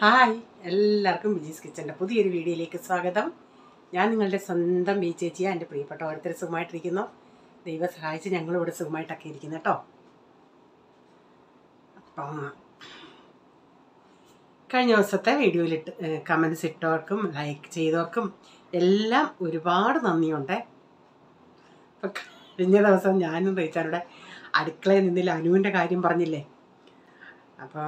Hi, എല്ലാവർക്കും ബിജീസ് കിച്ചൻ്റെ പുതിയൊരു വീഡിയോയിലേക്ക് സ്വാഗതം. ഞാൻ നിങ്ങളുടെ സ്വന്തം ബി ചേച്ചിയാണ്. എൻ്റെ പ്രിയപ്പെട്ട ഓരോരുത്തർ സുഖമായിട്ടിരിക്കുന്നു. ദൈവം സഹായിച്ച് ഞങ്ങളിവിടെ സുഖമായിട്ടൊക്കെ ഇരിക്കുന്നു കേട്ടോ. അപ്പം കഴിഞ്ഞ ദിവസത്തെ വീഡിയോയിലിട്ട് കമൻസ് ഇട്ടവർക്കും ലൈക്ക് ചെയ്തവർക്കും എല്ലാം ഒരുപാട് നന്ദിയുണ്ട്. അപ്പം കഴിഞ്ഞ ദിവസം ഞാനും റീച്ചാരുടെ അടുക്കളയിൽ നിന്നില്ല അനുവിൻ്റെ കാര്യം പറഞ്ഞില്ലേ. അപ്പോൾ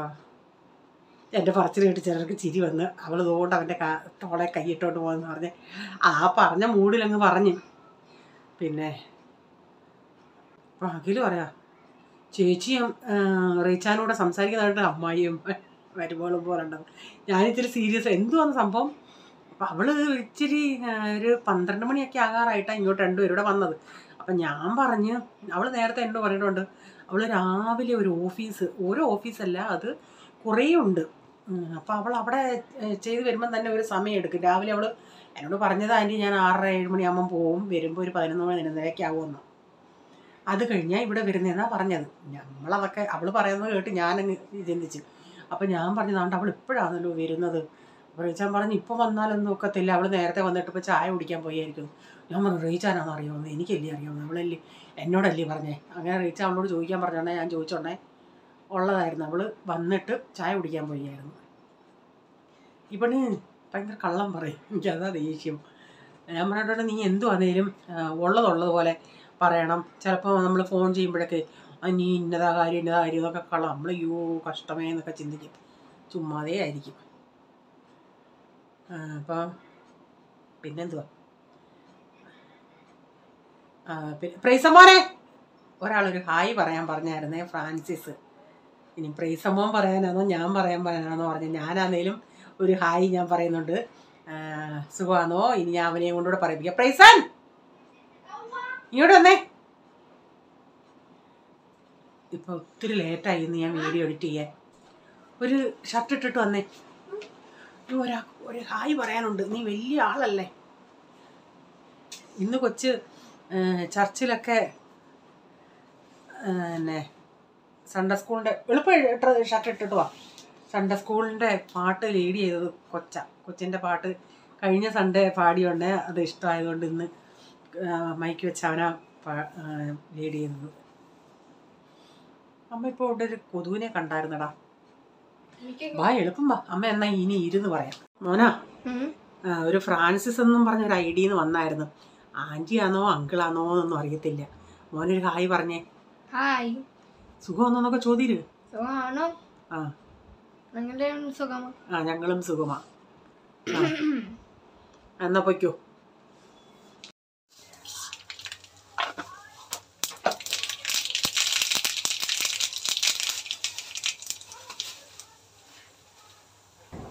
എൻ്റെ പറച്ചിൽ കേട്ട് ചിലർക്ക് ചിരി വന്ന് അവൾ ഇതുകൊണ്ട് അവൻ്റെ തോളെ കൈയിട്ടോണ്ട് പോകുമെന്ന് പറഞ്ഞ് ആ പറഞ്ഞ മൂഡിലങ്ങ് പറഞ്ഞു. പിന്നെ അപ്പം അഖിൽ പറയാ ചേച്ചിയും റീച്ചാനോട് സംസാരിക്കുന്നതായിട്ട് അമ്മായിയും വരുമ്പോഴും പോലുണ്ടത്. ഞാനിത്തിരി സീരിയസ് എന്തുവാന്ന് സംഭവം. അപ്പം അവൾ ഇച്ചിരി ഒരു 12 മണിയൊക്കെ ആകാറായിട്ടാണ് ഇങ്ങോട്ട് രണ്ടുപേരൂടെ വന്നത്. അപ്പം ഞാൻ പറഞ്ഞ് അവൾ നേരത്തെ എന്നോട് പറഞ്ഞിട്ടുണ്ട് അവൾ രാവിലെ ഓരോ ഓഫീസല്ല അത് കുറേ ഉണ്ട്. അപ്പോൾ അവൾ അവിടെ ചെയ്ത് വരുമ്പം തന്നെ ഒരു സമയം എടുക്കും. രാവിലെ അവൾ എന്നോട് പറഞ്ഞത് ആൻറ്റി ഞാൻ 6-7 മണിയാകുമ്പം പോവും, വരുമ്പോൾ ഒരു 11 മണി ആവുമെന്ന്. അത് കഴിഞ്ഞാൽ ഇവിടെ വരുന്നതെന്നാണ് പറഞ്ഞത്. നമ്മളതൊക്കെ അവൾ പറയുന്നത് കേട്ട് ഞാനങ്ങ് ചിന്തിച്ചു. അപ്പം ഞാൻ പറഞ്ഞതാണ്ട് അവൾ ഇപ്പോഴാണല്ലോ വരുന്നത്. അപ്പോൾ റീച്ചാൻ പറഞ്ഞു ഇപ്പോൾ വന്നാലൊന്നും ഒക്കത്തില്ല, അവൾ നേരത്തെ വന്നിട്ട് ഇപ്പോൾ ചായ കുടിക്കാൻ പോയായിരിക്കും. ഞാൻ പറഞ്ഞു റീച്ചാനാണെന്ന് അറിയാമെന്ന്. എനിക്കല്ലേ അറിയാമെന്ന്, അവളല്ലേ എന്നോടല്ലേ പറഞ്ഞേ. അങ്ങനെ റീച്ച അവളോട് ചോദിക്കാൻ പറഞ്ഞോണ്ടേ ഞാൻ ചോദിച്ചോണ്ടേ ഉള്ളതായിരുന്നു. അവൾ വന്നിട്ട് ചായ കുടിക്കാൻ പോയായിരുന്നു. ഇവന് ഭയങ്കര കള്ളം പറയും, എനിക്കതാ ദേഷ്യം. ഞാൻ പറഞ്ഞിട്ടുണ്ട് നീ എന്തുവാന്നേലും ഉള്ളതുപോലെ പറയണം. ചിലപ്പോൾ നമ്മൾ ഫോൺ ചെയ്യുമ്പോഴൊക്കെ നീ ഇന്നതാ കാര്യം എന്നൊക്കെ കള്ളം. നമ്മൾ കഷ്ടമേ എന്നൊക്കെ ചിന്തിക്കും, ചുമ്മാതേ ആയിരിക്കും. അപ്പം പിന്നെന്തുവാ പിന്നെ പ്രൈസമ്മോനെ ഒരാളൊരു ഹായ് പറയാൻ പറഞ്ഞായിരുന്നേ, ഫ്രാൻസിസ്. ഇനി പ്രൈസമ്മോൻ പറയാനാണോ ഞാൻ പറയാനാണോ പറഞ്ഞു. ഞാനാന്നേലും ഒരു ഹായ് ഞാൻ പറയുന്നുണ്ട്. സുഖമാണോ? ഇനി ഞാൻ അവനെ കൊണ്ടുകൂടെ പറയിപ്പിക്കാം. പ്രൈസൻ ഇങ്ങോട്ട് വന്നേ. ഇപ്പൊ ഒത്തിരി ലേറ്റായി ഇന്ന് ഞാൻ വീഡിയോ എഡിറ്റ് ചെയ്യാൻ. ഒരു ഷർട്ട് ഇട്ടിട്ട് വന്നേ. ഒരു ഹായ് പറയാനുണ്ട്. നീ വലിയ ആളല്ലേ. ഇന്ന് കൊച്ച് ചർച്ചിലൊക്കെ പിന്നെ സൺഡേ സ്കൂളിൻ്റെ എളുപ്പം ഷർട്ട് ഇട്ടിട്ട് വാ. സൺഡേ സ്കൂളിൻ്റെ പാട്ട് ലീഡ് ചെയ്തത് കൊച്ചിൻ്റെ പാട്ട് കഴിഞ്ഞ സൺഡേ പാടിയോണ്ടേ അത് ഇഷ്ടമായതുകൊണ്ട് ഇന്ന് മൈക്ക് വെച്ച് അവനാ ലീഡ് ചെയ്യുന്നത്. അമ്മ ഇപ്പോൾ ഇവിടെ ഒരു കൊതുവിനെ കണ്ടായിരുന്നടാ. വാ എളുപ്പം വാ. അമ്മ എന്നാ ഇനി ഇരുന്ന് പറയാം. മോനാ ഒരു ഫ്രാൻസിസ് എന്നും പറഞ്ഞൊരു ഐഡിന്ന് വന്നായിരുന്നു. ആൻറ്റിയാണോ അങ്കിളാണോ എന്നൊന്നും അറിയത്തില്ല. മോനൊരു ഹായ് പറഞ്ഞേ. ഹായ്, സുഖമാണോന്നൊക്കെ ചോദിര്. സുഖമാണോ? ഞങ്ങളും സുഖമാ. എന്നാ പൊയ്ക്കോ.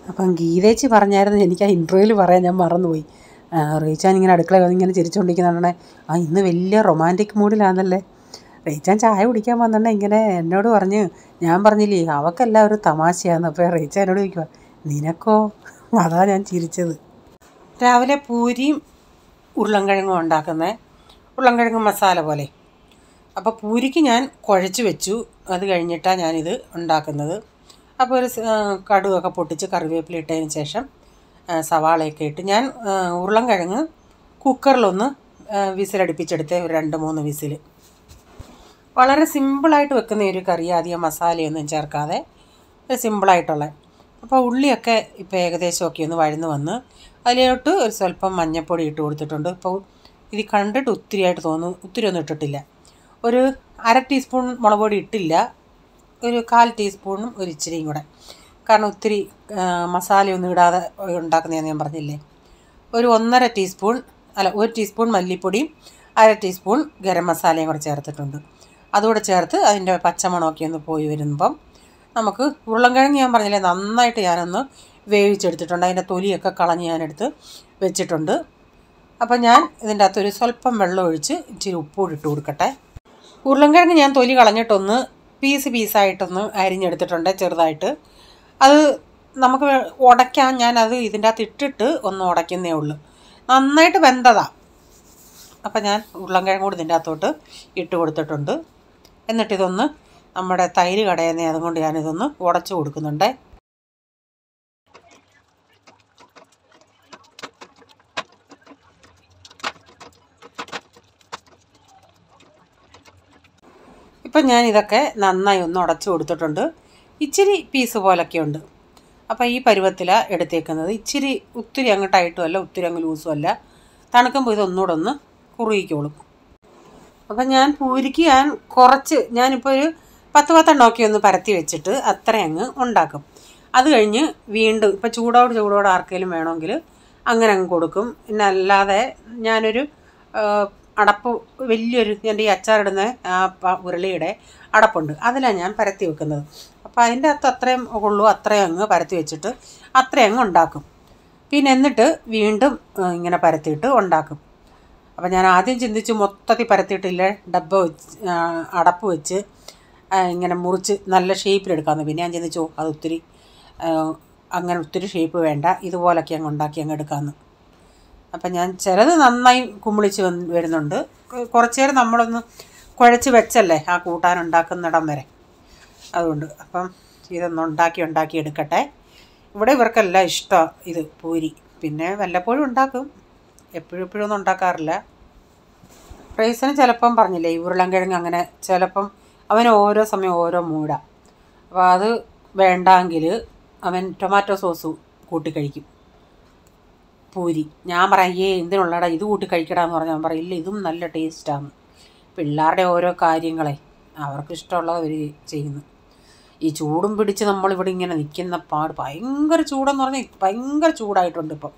അപ്പം ഗീതേച്ചി പറഞ്ഞായിരുന്നു, എനിക്ക് ആ ഇൻട്രോയിൽ പറയാൻ ഞാൻ മറന്നുപോയി. റീച്ചാൻ ഇങ്ങനെ അടുക്കള ഇങ്ങനെ ചിരിച്ചുകൊണ്ടിരിക്കുന്നുണ്ടെ ഇന്ന് വലിയ റൊമാൻറ്റിക് മൂഡിലാണല്ലേ. റീച്ചാൻ ചായ കുടിക്കാൻ വന്നിട്ടുണ്ടെ ഇങ്ങനെ എന്നോട് പറഞ്ഞ്, ഞാൻ പറഞ്ഞില്ലേ അവക്കെല്ലാം ഒരു തമാശയാണ്. അപ്പോൾ റീച്ച എന്നോട് ചോദിക്കുക നിനക്കോ? അതാ ഞാൻ ചിരിച്ചത്. രാവിലെ പൂരിയും ഉരുളൻകിഴങ്ങും ഉണ്ടാക്കുന്നത്, ഉരുളൻകിഴങ്ങ് മസാല പോലെ. അപ്പോൾ പൂരിക്ക് ഞാൻ കുഴച്ച് വെച്ചു. അത് കഴിഞ്ഞിട്ടാണ് ഞാനിത് ഉണ്ടാക്കുന്നത്. അപ്പോൾ ഒരു കടുകൊക്കെ പൊട്ടിച്ച് കറിവേപ്പില ഇട്ടതിന് ശേഷം സവാളയൊക്കെ ഇട്ട് ഞാൻ ഉരുളൻകിഴങ്ങ് കുക്കറിലൊന്ന് വിസിലടുപ്പിച്ചെടുത്ത് ഒരു 2-3 വിസിൽ. വളരെ സിമ്പിളായിട്ട് വെക്കുന്ന ഒരു കറി, അധികം മസാലയൊന്നും ചേർക്കാതെ സിമ്പിളായിട്ടുള്ള. അപ്പോൾ ഉള്ളിയൊക്കെ ഇപ്പോൾ ഏകദേശമൊക്കെ ഒന്ന് വഴന്ന് വന്ന് അതിലോട്ട് ഒരു സ്വല്പം മഞ്ഞൾപ്പൊടി ഇട്ട് കൊടുത്തിട്ടുണ്ട്. ഇപ്പോൾ ഇത് കണ്ടിട്ട് ഒത്തിരിയായിട്ട് തോന്നുന്നു, ഒത്തിരി ഒന്നും ഇട്ടിട്ടില്ല. ഒരു 1/2 ടീസ്പൂൺ മുളക് പൊടി ഇട്ടില്ല, ഒരു 1/4 ടീസ്പൂണും ഒരു ഇച്ചിരിയും കൂടെ. കാരണം ഒത്തിരി മസാലയൊന്നും ഇടാതെ ഉണ്ടാക്കുന്നതെന്ന് ഞാൻ പറഞ്ഞില്ലേ. ഒരു 1 ടീസ്പൂൺ മല്ലിപ്പൊടിയും 1/2 ടീസ്പൂൺ ഗരം മസാലയും കൂടെ ചേർത്തിട്ടുണ്ട്. അതുകൂടെ ചേർത്ത് അതിൻ്റെ പച്ചമണമൊക്കെ ഒന്ന് പോയി വരുമ്പം നമുക്ക് ഉരുളൻകിഴങ്ങ് ഞാൻ പറഞ്ഞില്ലേ നന്നായിട്ട് ഞാനൊന്ന് വേവിച്ചെടുത്തിട്ടുണ്ട്. അതിൻ്റെ തൊലിയൊക്കെ കളഞ്ഞ് ഞാനെടുത്ത് വെച്ചിട്ടുണ്ട്. അപ്പം ഞാൻ ഇതിൻ്റെ അകത്തൊരു സ്വല്പം വെള്ളം ഒഴിച്ച് ഇച്ചിരി ഉപ്പൂടി ഇട്ട് കൊടുക്കട്ടെ. ഉരുളൻകിഴങ്ങ് ഞാൻ തൊലി കളഞ്ഞിട്ടൊന്ന് പീസായിട്ടൊന്ന് അരിഞ്ഞെടുത്തിട്ടുണ്ട് ചെറുതായിട്ട്. അത് നമുക്ക് ഉടയ്ക്കാൻ ഞാനത് ഇതിൻ്റെ അകത്ത് ഇട്ടിട്ട് ഒന്ന് ഉടയ്ക്കുന്നേ ഉള്ളൂ. നന്നായിട്ട് വെന്തതാണ്. അപ്പം ഞാൻ ഉരുളൻകിഴങ്ങ് കൂടി ഇതിൻ്റെ അകത്തോട്ട് ഇട്ട് കൊടുത്തിട്ടുണ്ട്. എന്നിട്ടിതൊന്ന് നമ്മുടെ തൈര് കടയുന്നേ അതുകൊണ്ട് ഞാനിതൊന്ന് ഉടച്ചു കൊടുക്കുന്നുണ്ട്. ഇപ്പം ഞാനിതൊക്കെ നന്നായി ഒന്ന് ഉടച്ചു കൊടുത്തിട്ടുണ്ട്. ഇച്ചിരി പീസ് പോലൊക്കെ ഉണ്ട്. അപ്പോൾ ഈ പരുവത്തിലാണ് എടുത്തേക്കുന്നത്. ഒത്തിരി അങ്ങ് ടൈറ്റും അല്ല, ഒത്തിരി അങ്ങ് ലൂസും അല്ല. തണുക്കുമ്പോൾ ഇതൊന്നുകൂടെ ഒന്ന് കുറുകിക്കോളും. അപ്പം ഞാൻ പൂരിക്ക് ഞാനിപ്പോൾ ഒരു 10 ഒന്ന് പരത്തി വെച്ചിട്ട് അത്ര അങ്ങ് ഉണ്ടാക്കും. അത് കഴിഞ്ഞ് വീണ്ടും ഇപ്പം ചൂടോടെ ആർക്കെങ്കിലും വേണമെങ്കിൽ അങ്ങനെ അങ്ങ് കൊടുക്കും. പിന്നെ അല്ലാതെ ഞാനൊരു അടപ്പ് വലിയൊരു എൻ്റെ ഈ അച്ചാറിടുന്ന ഉരുളിയുടെ അടപ്പുണ്ട്, അതിലാണ് ഞാൻ പരത്തി വെക്കുന്നത്. അപ്പോൾ അതിൻ്റെ അകത്ത് അത്രയും ഉള്ളൂ, അത്രയും അങ്ങ് പരത്തി വെച്ചിട്ട് അത്രയും അങ്ങ് ഉണ്ടാക്കും. പിന്നെ എന്നിട്ട് വീണ്ടും ഇങ്ങനെ പരത്തിയിട്ട് ഉണ്ടാക്കും. അപ്പോൾ ഞാൻ ആദ്യം ചിന്തിച്ച് മൊത്തത്തിൽ പരത്തിയിട്ടില്ല, അടപ്പ് വെച്ച് ഇങ്ങനെ മുറിച്ച് നല്ല ഷേപ്പിലെടുക്കാമെന്ന്. പിന്നെ ഞാൻ ചിന്തിച്ചു അത് അങ്ങനെ ഒത്തിരി ഷേപ്പ് വേണ്ട, ഇതുപോലൊക്കെ അങ്ങ് ഉണ്ടാക്കി അങ്ങ് എടുക്കാമെന്ന്. അപ്പം ഞാൻ ചിലത് നന്നായി കുമ്പിളിച്ച് വരുന്നുണ്ട്. കുറച്ച് നേരം നമ്മളൊന്ന് കുഴച്ച് വെച്ചല്ലേ ആ കൂട്ടാൻ ഉണ്ടാക്കുന്നിടം വരെ. അതുകൊണ്ട് അപ്പം ഇതൊന്ന് ഉണ്ടാക്കി എടുക്കട്ടെ. ഇവിടെ ഇവർക്കെല്ലാം ഇഷ്ടമാണ് ഇത് പൂരി. പിന്നെ വല്ലപ്പോഴും ഉണ്ടാക്കും, എപ്പോഴും ഒന്നും ഉണ്ടാക്കാറില്ല. റൈസിന് ചിലപ്പം പറഞ്ഞില്ലേ ഈ ഉരുളൻകിഴങ്ങ്, അങ്ങനെ ചിലപ്പം അവന് ഓരോ സമയം ഓരോ മൂടാണ്. അപ്പോൾ അത് വേണ്ടെങ്കിൽ അവൻ ടൊമാറ്റോ സോസ് കൂട്ടി കഴിക്കും പൂരി. ഞാൻ പറയേ എന്തിനുള്ളടാ ഇത് കൂട്ടി കഴിക്കടാന്ന് പറഞ്ഞാൽ അവൻ പറയില്ല, ഇതും നല്ല ടേസ്റ്റാണ്. പിള്ളേരുടെ ഓരോ കാര്യങ്ങളെ അവർക്ക് ഇഷ്ടമുള്ളത് അവർ ചെയ്യുന്നു. ഈ ചൂടും പിടിച്ച് നമ്മളിവിടെ ഇങ്ങനെ നിൽക്കുന്ന പാട്, ഭയങ്കര ചൂടെന്ന് പറഞ്ഞാൽ ഭയങ്കര ചൂടായിട്ടുണ്ട് ഇപ്പം.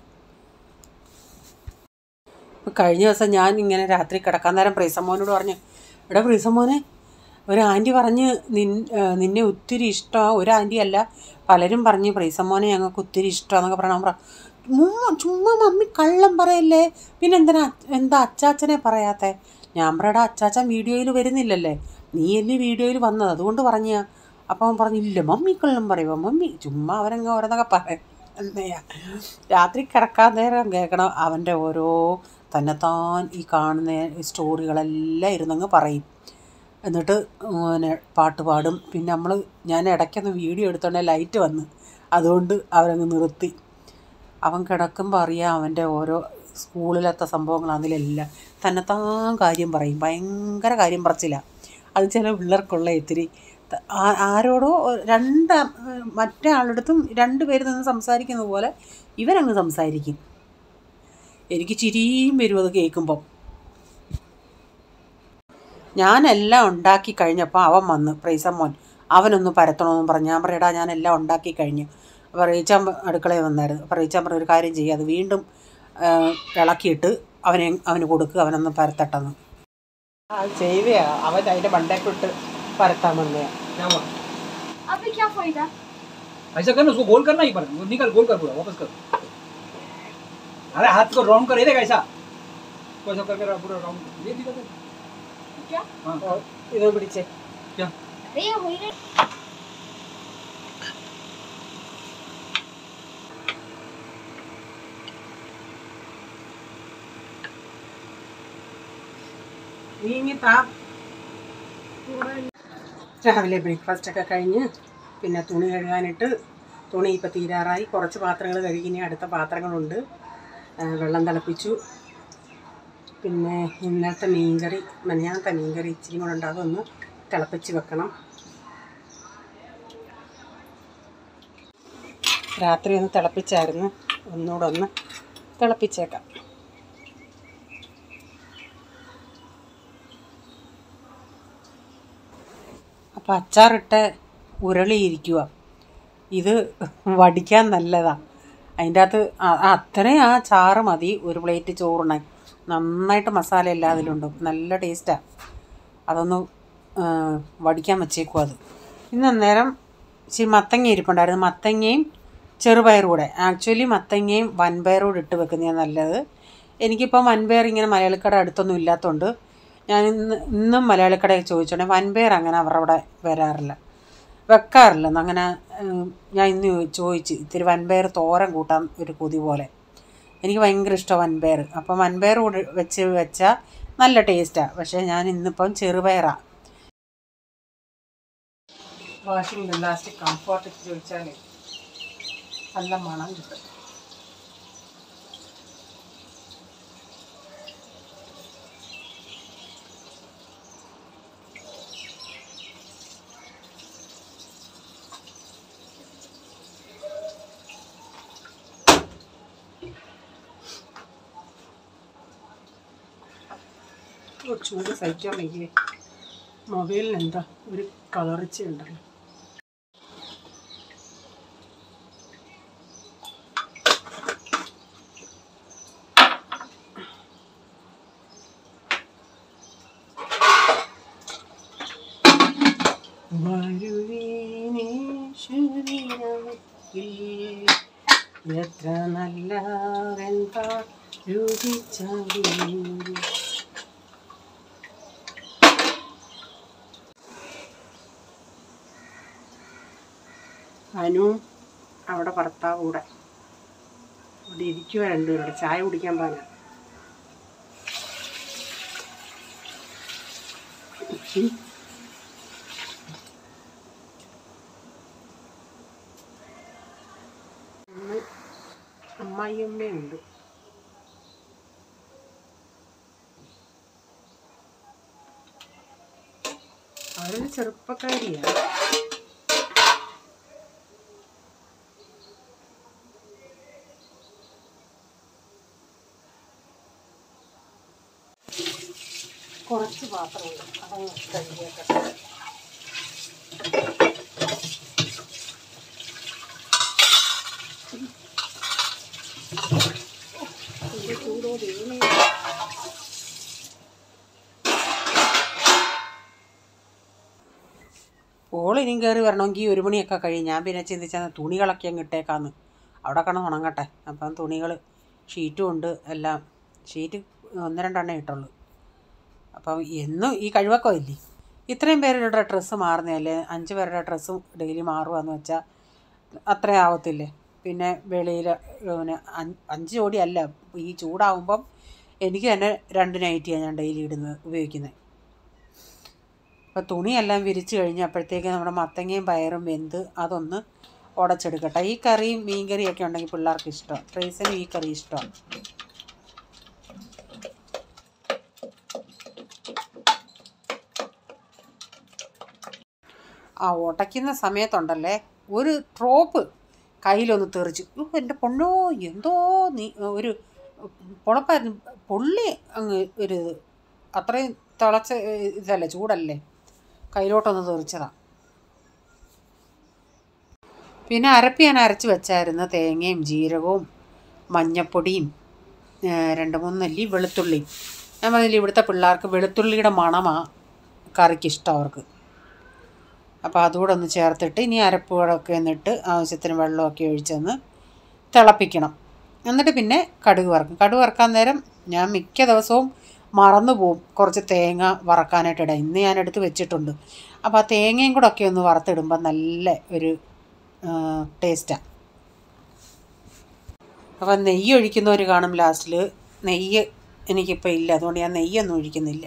കഴിഞ്ഞ ദിവസം ഞാൻ ഇങ്ങനെ രാത്രി കിടക്കാൻ നേരം പ്രീസമ്മോനോട് പറഞ്ഞു, ഇവിടെ പ്രീസമ്മോനെ ഒരു ആൻറ്റി പറഞ്ഞ് നിന്നെ ഒത്തിരി ഇഷ്ടമാണ്. ഒരു ആൻറ്റി അല്ല, പലരും പറഞ്ഞ് പ്രീസമ്മോനെ ഞങ്ങൾക്ക് ഒത്തിരി ഇഷ്ടമാണെന്നൊക്കെ പറഞ്ഞാൽ ചുമ്മാ മമ്മി കള്ളം പറയല്ലേ, പിന്നെ എന്താ അച്ചാച്ചനെ പറയാത്തെ? ഞാൻ പറയടാ അച്ചാച്ചൻ വീഡിയോയിൽ വരുന്നില്ലല്ലേ, നീയല്ലേ വീഡിയോയിൽ വന്നത്, അതുകൊണ്ട് പറഞ്ഞാ. അപ്പോൾ അവൻ പറഞ്ഞില്ല മമ്മി കള്ളം പറയുമോ, മമ്മി ചുമ്മാ അവരങ്ങ് ഓരോന്നൊക്കെ പറയാം. എന്നെയാ രാത്രി കിടക്കാൻ നേരം കേൾക്കണം അവൻ്റെ ഓരോ തന്നെത്താൻ ഈ കാണുന്ന സ്റ്റോറികളെല്ലാം ഇരുന്നങ്ങ് പറയും. എന്നിട്ട് പിന്നെ പാട്ട് പാടും. പിന്നെ ഞാൻ ഇടയ്ക്കൊന്ന് വീഡിയോ എടുത്തോണ്ടേ ലൈറ്റ് വന്ന്, അതുകൊണ്ട് അവരങ്ങ് നിർത്തി. അവൻ കിടക്കുമ്പോൾ അറിയാം അവൻ്റെ ഓരോ സ്കൂളിലത്തെ സംഭവങ്ങൾ, അതിലെല്ലാം തന്നെത്താൻ കാര്യം പറയും. ഭയങ്കര കാര്യം പറച്ചില്ല. അത് ചില പിള്ളേർക്കുള്ള ഇത്തിരി ആരോടോ മറ്റേ ആളുടെടുത്തും 2 പേര് നിന്ന് സംസാരിക്കുന്നത് പോലെ ഇവരങ്ങ് സംസാരിക്കും. എനിക്ക് ചിരിയും വരും അത് കേൾക്കുമ്പം. ഞാനെല്ലാം ഉണ്ടാക്കി കഴിഞ്ഞപ്പോൾ അവൻ വന്ന് പ്രീസമ്മോൻ അവനൊന്ന് പരത്തണമെന്നും പറഞ്ഞു. ഞാൻ പറയടാ ഞാനെല്ലാം ഉണ്ടാക്കി കഴിഞ്ഞു. അപ്പോൾ റീച്ചാൻ അടുക്കളയിൽ വന്നായിരുന്നു. അപ്പോൾ റീച്ചാൻ പറഞ്ഞ ഒരു കാര്യം ചെയ്യുക, അത് വീണ്ടും ഇളക്കിയിട്ട് അവന് കൊടുക്കുക, അവനൊന്ന് പരത്തട്ടെന്ന്. അത് ചെയ്തയാ, അവൻ അതിൻ്റെ മണ്ടേക്കിട്ട് പരത്താൻ വന്നയാ. ऐसा करना, उसको गोल करना ही पर निकल, गोल कर पूरा, वापस कर. अरे हाथ को राउंड कर, ये देख ऐसा ऐसा करके पूरा राउंड ये दिखा दे क्या. हां इधर പിടിച്ചേ क्या. अरे ये होई रे. രാവിലെ ബ്രേക്ക്ഫാസ്റ്റൊക്കെ കഴിഞ്ഞ് പിന്നെ തുണി കഴുകാനിട്ട്, തുണി ഇപ്പോൾ തീരാറായി. കുറച്ച് പാത്രങ്ങൾ കഴുകി, ഇനി അടുത്ത പാത്രങ്ങളുണ്ട്. വെള്ളം തിളപ്പിച്ചു. പിന്നെ ഇന്നത്തെ മീൻകറി, മെനഞ്ഞാന്നത്തെ മീൻകറി ഇച്ചിരി കൂടെ ഉണ്ട്, അതൊന്ന് തിളപ്പിച്ച് വെക്കണം. രാത്രി ഒന്ന് തിളപ്പിച്ചായിരുന്നു, ഒന്നുകൂടെ ഒന്ന് തിളപ്പിച്ചേക്കാം. അപ്പോൾ അച്ചാറിട്ട് ഉരുളിയിരിക്കുക, ഇത് വടിക്കാൻ നല്ലതാണ്. അതിൻ്റെ അകത്ത് അത്രയും ആ ചാറ് മതി ഒരു പ്ലേറ്റ് ചോറുണ്ണാൻ. നന്നായിട്ട് മസാല എല്ലാം അതിലുണ്ട്, നല്ല ടേസ്റ്റാണ്. അതൊന്ന് വടിക്കാൻ വെച്ചേക്കും. അത് ഇന്ന് അന്നേരം ഇച്ചിരി മത്തങ്ങ ഇരിപ്പുണ്ടായിരുന്നു, മത്തങ്ങയും ചെറുപയറും കൂടെ. ആക്ച്വലി മത്തങ്ങയും വൻപയറൂടെ ഇട്ട് വെക്കുന്നതാണ് നല്ലത്. എനിക്കിപ്പം വൻപയർ ഇങ്ങനെ മലയാളിക്കട അടുത്തൊന്നും ഇല്ലാത്തതുകൊണ്ട് ഞാൻ ഇന്നും മലയാളിക്കടയിൽ ചോദിച്ചോണ്ടേ വൻപയർ അങ്ങനെ അവരുടെ അവിടെ വെക്കാറില്ലെന്ന്. അങ്ങനെ ഞാൻ ഇന്ന് ചോദിച്ച് ഇത്തിരി വൻപയർ തോരൻ കൂട്ടാൻ ഒരു കൊതി പോലെ. എനിക്ക് ഭയങ്കര ഇഷ്ടമാണ് വൻപയർ. അപ്പം വൻപയർ കൂടെ വെച്ചാൽ നല്ല ടേസ്റ്റാണ്. പക്ഷേ ഞാൻ ഇന്നിപ്പം ചെറുപയറാണ്. വാഷിംഗ് ഇലാസ്റ്റിക് കംഫോർട്ട് ചോദിച്ചാൽ നല്ല മണം കിട്ടും. ചൂട് സഹിക്കാൻ വയ്യേ. മൊബൈലിന് എന്താ ഒരു കളറിച്ച ഉണ്ടല്ലോ. എത്ര നല്ല രൂപിച്ചാടി. അനു അവിടെ ഭർത്താവ് കൂടെ ഇവിടെ ഇരിക്കുക, രണ്ടുപേരുടെ ചായ കുടിക്കാൻ പാടില്ല. അമ്മായിയമ്മയുണ്ട്. അവരൊരു ചെറുപ്പക്കാരിയാണ്. കുറച്ച് പാത്രമുണ്ട്, അതങ്ങ് കഴുകിയേക്കട്ടെ. ചൂടോ ദൈവമേ. ഓളിനിയും കയറി വരണമെങ്കിൽ 1 മണിയൊക്കെ കഴിയും. ഞാൻ പിന്നെ ചിന്തിച്ചാൽ തുണികളൊക്കെ അങ്ങ് ഇട്ടേക്കാന്ന്, അവിടെ കിടന്ന് ഉണങ്ങട്ടെ. അപ്പം തുണികൾ ഷീറ്റും ഉണ്ട് എല്ലാം. ഷീറ്റ് 1-2 എണ്ണേ ഇട്ടുള്ളൂ. അപ്പം എന്നും ഈ കഴിവൊക്കെ ഇല്ലേ, ഇത്രയും പേരുടെ ഡ്രസ്സ് മാറുന്നതല്ലേ. 5 പേരുടെ ഡ്രസ്സും ഡെയിലി മാറുകയെന്ന് വെച്ചാൽ അത്രയും ആവത്തില്ലേ. പിന്നെ വെളിയിൽ പിന്നെ 5 ജോഡിയല്ല, ഈ ചൂടാവുമ്പം എനിക്ക് തന്നെ 2 നൈറ്റിയാണ് ഞാൻ ഡെയിലി ഉപയോഗിക്കുന്നത്. അപ്പോൾ തുണിയെല്ലാം വിരിച്ച് കഴിഞ്ഞപ്പോഴത്തേക്ക് നമ്മുടെ മത്തങ്ങയും പയറും വെന്ത് അതൊന്ന് ഉടച്ചെടുക്കട്ടെ. ഈ കറിയും മീൻ കറിയൊക്കെ ഉണ്ടെങ്കിൽ പിള്ളേർക്ക് ഇഷ്ടം. ട്രേസിനും ഈ കറി ഇഷ്ടമാണ്. ആ ഉടയ്ക്കുന്ന സമയത്തുണ്ടല്ലേ ഒരു ഡ്രോപ്പ് കയ്യിലൊന്ന് തെറിച്ചു. എൻ്റെ പൊന്നോ, എന്തോ ഒരു പൊളപ്പായിരുന്നു. പൊള്ളി അങ്ങ് ഒരു അത്രയും തിളച്ച ഇതല്ലേ, ചൂടല്ലേ, കയ്യിലോട്ടൊന്ന് തെറിച്ചതാണ്. പിന്നെ ഞാൻ അരച്ച് വെച്ചായിരുന്നു തേങ്ങയും ജീരകവും മഞ്ഞപ്പൊടിയും 2-3 നെല്ലി വെളുത്തുള്ളിയും. ഞാൻ പറഞ്ഞില്ല, ഇവിടുത്തെ പിള്ളേർക്ക് വെളുത്തുള്ളിയുടെ മണമാണ് കറിക്ക് ഇഷ്ടം അവർക്ക്. അപ്പോൾ അതുകൂടെ ഒന്ന് ചേർത്തിട്ട് ഇനി അരപ്പുകളൊക്കെ എന്നിട്ട് ആവശ്യത്തിന് വെള്ളമൊക്കെ ഒഴിച്ചൊന്ന് തിളപ്പിക്കണം. എന്നിട്ട് പിന്നെ കടുക് വറക്കും. കടുക് വറക്കാൻ നേരം ഞാൻ മിക്ക ദിവസവും മറന്നു പോവും കുറച്ച് തേങ്ങ വറക്കാനായിട്ടിടാം. ഇന്ന് ഞാൻ എടുത്ത് വെച്ചിട്ടുണ്ട്. അപ്പോൾ ആ തേങ്ങയും കൂടെ ഒക്കെ ഒന്ന് വറുത്തിടുമ്പോൾ നല്ല ഒരു ടേസ്റ്റാണ്. അപ്പം നെയ്യ് ഒഴിക്കുന്നവർ കാണും ലാസ്റ്റിൽ. നെയ്യ് എനിക്കിപ്പോൾ ഇല്ല, അതുകൊണ്ട് ഞാൻ നെയ്യൊന്നും ഒഴിക്കുന്നില്ല.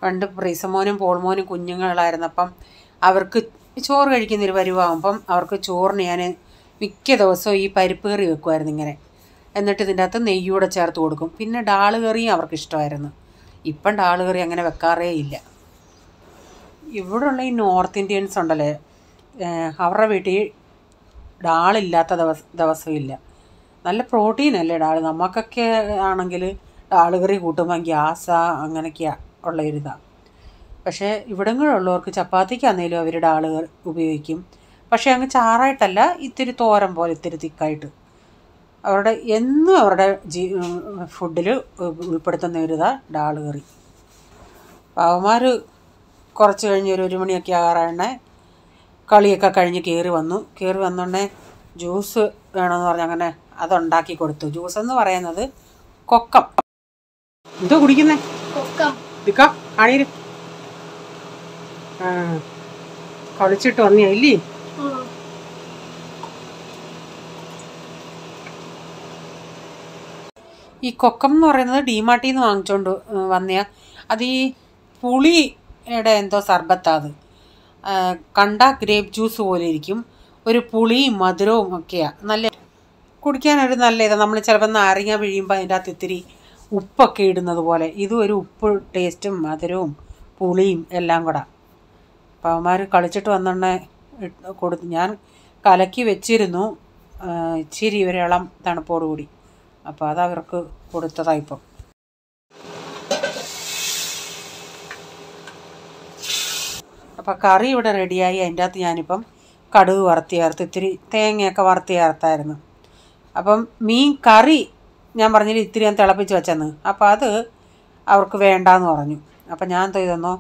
പണ്ട് പ്രീസമോനും പോൾമോനും കുഞ്ഞുങ്ങളായിരുന്നപ്പം അവർക്ക് ചോറ് കഴിക്കുന്നൊരു പരുവാകുമ്പം അവർക്ക് ചോറിന് ഞാൻ മിക്ക ദിവസവും ഈ പരിപ്പ് കറി വെക്കുമായിരുന്നു ഇങ്ങനെ. എന്നിട്ട് ഇതിൻ്റെ അകത്ത് നെയ്യൂടെ ചേർത്ത് കൊടുക്കും. പിന്നെ ഡാൾ കറിയും അവർക്ക് ഇഷ്ടമായിരുന്നു. ഇപ്പം ഡാൾ കറി അങ്ങനെ വെക്കാറേ ഇല്ല. ഇവിടെയുള്ള ഈ നോർത്ത് ഇന്ത്യൻസ് ഉണ്ടല്ലേ, അവരുടെ വീട്ടിൽ ഡാളില്ലാത്ത ദിവസമില്ല. നല്ല പ്രോട്ടീനല്ലേ ഡാൾ. നമുക്കൊക്കെ ആണെങ്കിൽ ഡാൾ കറി കൂട്ടുമ്പോൾ ഗ്യാസാ അങ്ങനെയൊക്കെയാണ് ഉള്ള ഒരിതാണ്. പക്ഷേ ഇവിടങ്ങളുള്ളവർക്ക് ചപ്പാത്തിക്കാണെങ്കിലും അവർ ഡാൾ ഉപയോഗിക്കും. പക്ഷേ അങ്ങ് ചാറായിട്ടല്ല, ഇത്തിരി തോരൻ പോലെ ഇത്തിരി തിക്കായിട്ട്. അവരുടെ എന്നും അവരുടെ ഫുഡിൽ ഉൾപ്പെടുത്തുന്ന ഒരിതാണ് ഡാൾ കറി. പാവന്മാർ കുറച്ച് കഴിഞ്ഞ് 1 മണിയൊക്കെ ആകാറാണ് കളിയൊക്കെ കഴിഞ്ഞ് കയറി വന്നുകൊണ്ടേ ജ്യൂസ് വേണമെന്ന് പറഞ്ഞ് അങ്ങനെ അതുണ്ടാക്കി കൊടുത്തു. ജ്യൂസ് എന്ന് പറയുന്നത് കൊക്കം. എന്തോ കുടിക്കുന്നേ? ദിക്ക ആണീര് കളിച്ചിട്ട് വന്നിയാ ഇല്ലേ? ഈ കൊക്കം എന്ന് പറയുന്നത് ഡിമാർട്ടിൽ നിന്ന് വാങ്ങിച്ചോണ്ട് വന്നയാ. അത് ഈ പുളിയുടെ എന്തോ സർബത്താ. അത് കണ്ട ഗ്രേപ്പ് ജ്യൂസ് പോലെ ഇരിക്കും. ഒരു പുളിയും മധുരവും ഒക്കെയാണ്. നല്ല കുടിക്കാനൊരു നല്ല ഇതാണ്. നമ്മൾ ചിലപ്പോൾ നാരങ്ങ പിഴിയുമ്പോൾ അതിൻ്റെ അകത്ത് ഇത്തിരി ഉപ്പൊക്കെ ഇടുന്നത് പോലെ ഇതും ഒരു ഉപ്പ് ടേസ്റ്റും മധുരവും പുളിയും എല്ലാം കൂടെ. അപ്പോൾ അവന്മാർ കളിച്ചിട്ട് വന്നുകൊണ്ടേ കൊടുത്തു. ഞാൻ കലക്കി വെച്ചിരുന്നു ഇച്ചിരി ഒരിളം തണുപ്പോട് കൂടി. അപ്പോൾ അതവർക്ക് കൊടുത്തതാണ്. ഇപ്പം അപ്പോൾ കറി ഇവിടെ റെഡിയായി. അതിൻ്റെ അകത്ത് ഞാനിപ്പം കടുക് വറുത്തി ചേർത്ത്, ഇത്തിരി തേങ്ങയൊക്കെ വറുത്തി ചേർത്തായിരുന്നു. അപ്പം മീൻ കറി ഞാൻ പറഞ്ഞില്ല ഇത്തിരി ഞാൻ തിളപ്പിച്ച് വെച്ചെന്ന്. അപ്പോൾ അത് അവർക്ക് വേണ്ടാന്ന് പറഞ്ഞു. അപ്പം ഞാൻ എന്ത് ചെയ്തെന്നോ,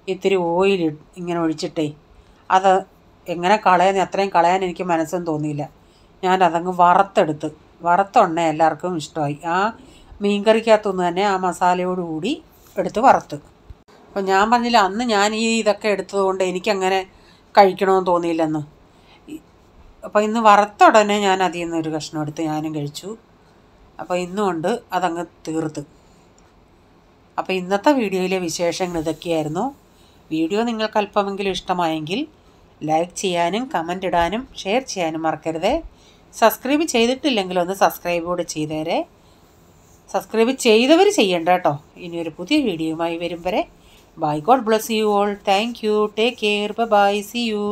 ഇത്തിരി ഓയിൽ ഇങ്ങനെ ഒഴിച്ചിട്ടേ അത് എങ്ങനെ കളയാൻ, അത്രയും കളയാൻ എനിക്ക് മനസ്സൊന്നും തോന്നിയില്ല. ഞാനതങ്ങ് വറുത്തുണ്ണ എല്ലാവർക്കും ഇഷ്ടമായി. ആ മീൻകറിക്കകത്തുനിന്ന് തന്നെ ആ മസാലയോടുകൂടി എടുത്ത് വറുത്ത്. അപ്പം ഞാൻ പറഞ്ഞില്ല അന്ന് ഞാൻ ഇതൊക്കെ എടുത്തതുകൊണ്ട് എനിക്കങ്ങനെ കഴിക്കണമെന്ന് തോന്നിയില്ലെന്ന്. അപ്പോൾ ഇന്ന് വറുത്ത ഉടനെ ഞാൻ അതിൽ നിന്ന് ഒരു കഷ്ണം എടുത്ത് ഞാനും കഴിച്ചു. അപ്പോൾ ഇന്നുകൊണ്ട് അതങ്ങ് തീർത്ത്. അപ്പോൾ ഇന്നത്തെ വീഡിയോയിലെ വിശേഷങ്ങൾ ഇതൊക്കെയായിരുന്നു. വീഡിയോ നിങ്ങൾക്ക് അല്പമെങ്കിലും ഇഷ്ടമായെങ്കിൽ ലൈക്ക് ചെയ്യാനും കമൻ്റ് ഇടാനും ഷെയർ ചെയ്യാനും മറക്കരുത്. സബ്സ്ക്രൈബ് ചെയ്തിട്ടില്ലെങ്കിൽ ഒന്ന് സബ്സ്ക്രൈബ് കൂടെ ചെയ്തേരെ. സബ്സ്ക്രൈബ് ചെയ്തവർ ചെയ്യണ്ട കേട്ടോ. ഇനിയൊരു പുതിയ വീഡിയോയുമായി വരും വരെ bye. God bless you all. Thank you. Take care. Bye. See U.